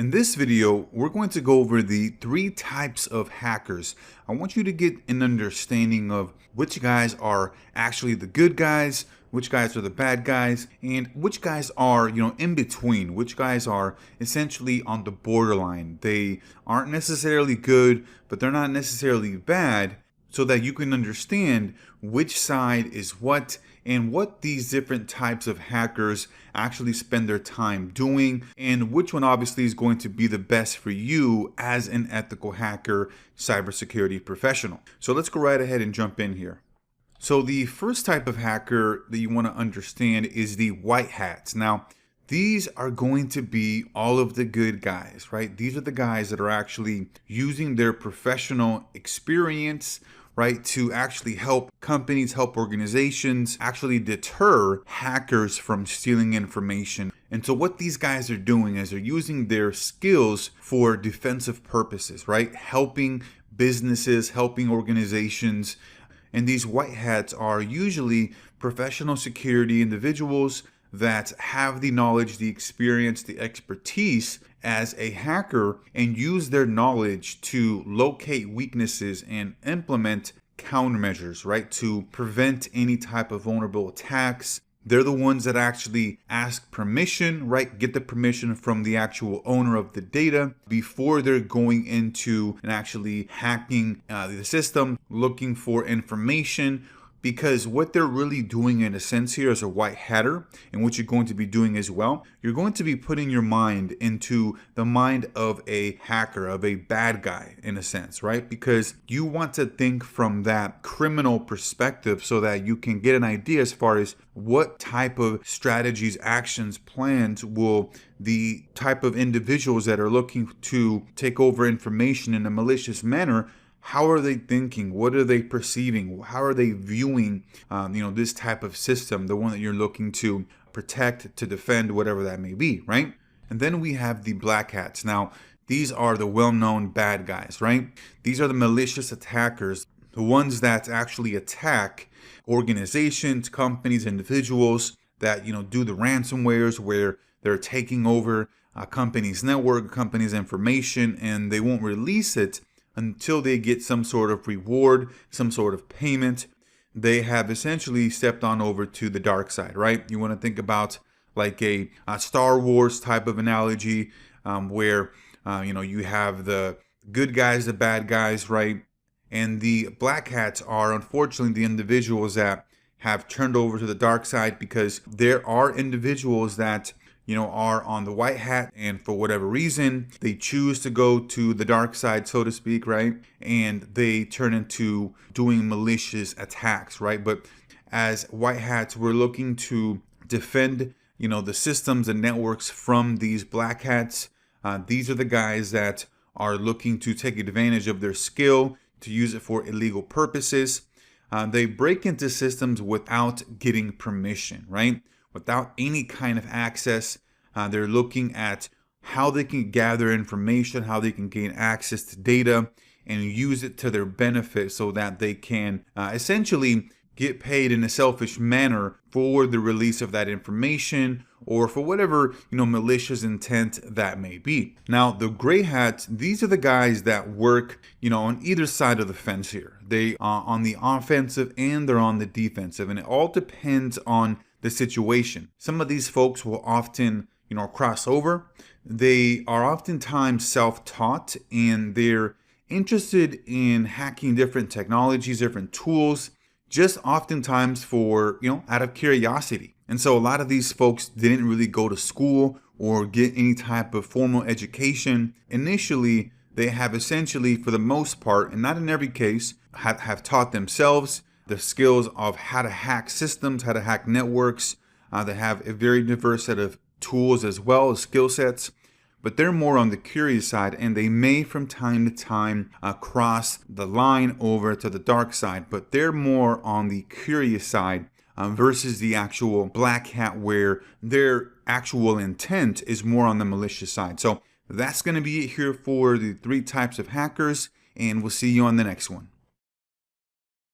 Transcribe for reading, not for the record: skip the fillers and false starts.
In this video, we're going to go over the three types of hackers. I want you to get an understanding of which guys are actually the good guys, which guys are the bad guys, and which guys are, in between, which guys are essentially on the borderline. They aren't necessarily good, but they're not necessarily bad, so that you can understand which side is what and what these different types of hackers actually spend their time doing, and which one obviously is going to be the best for you as an ethical hacker, cybersecurity professional. So let's go right ahead and jump in here. So the first type of hacker that you want to understand is the white hats. Now, these are going to be all of the good guys, right? These are the guys that are actually using their professional experience, right, to actually help companies, help organizations actually deter hackers from stealing information. And so what these guys are doing is they're using their skills for defensive purposes, right? Helping businesses, helping organizations. And these white hats are usually professional security individuals that have the knowledge, the experience, the expertise as a hacker and use their knowledge to locate weaknesses and implement countermeasures, right, to prevent any type of vulnerable attacks. They're the ones that actually ask permission, right? Get the permission from the actual owner of the data before they're going into and actually hacking the system, looking for information. Because what they're really doing in a sense here as a white hatter, and what you're going to be doing as well, you're going to be putting your mind into the mind of a hacker, of a bad guy in a sense, right? Because you want to think from that criminal perspective so that you can get an idea as far as what type of strategies, actions, plans will the type of individuals that are looking to take over information in a malicious manner. How are they thinking? What are they perceiving? How are they viewing, this type of system, the one that you're looking to protect, to defend, whatever that may be, right? And then we have the black hats. Now, these are the well-known bad guys, right? These are the malicious attackers, the ones that actually attack organizations, companies, individuals that, do the ransomwares where they're taking over a company's network, company's information, and they won't release it until they get some sort of reward, some sort of payment. They have essentially stepped on over to the dark side, right? You want to think about like a Star Wars type of analogy where, you have the good guys, the bad guys, right? And the black hats are unfortunately the individuals that have turned over to the dark side, because there are individuals that are on the white hat, and for whatever reason, they choose to go to the dark side, so to speak, right? And they turn into doing malicious attacks, right? But as white hats, we're looking to defend, the systems and networks from these black hats. These are the guys that are looking to take advantage of their skill to use it for illegal purposes. They break into systems without getting permission, right? Without any kind of access. They're looking at how they can gather information, how they can gain access to data and use it to their benefit so that they can essentially get paid in a selfish manner for the release of that information or for whatever, malicious intent that may be. Now, the gray hats, these are the guys that work, on either side of the fence here. They are on the offensive and they're on the defensive, and it all depends on the situation. Some of these folks will often, cross over. They are oftentimes self-taught and they're interested in hacking different technologies, different tools, just oftentimes for, out of curiosity. And so a lot of these folks didn't really go to school or get any type of formal education. Initially, they have essentially, for the most part, and not in every case, have taught themselves the skills of how to hack systems, how to hack networks. They have a very diverse set of tools as well as skill sets, but they're more on the curious side, and they may from time to time cross the line over to the dark side, but they're more on the curious side versus the actual black hat, where their actual intent is more on the malicious side. So that's going to be it here for the three types of hackers, and we'll see you on the next one.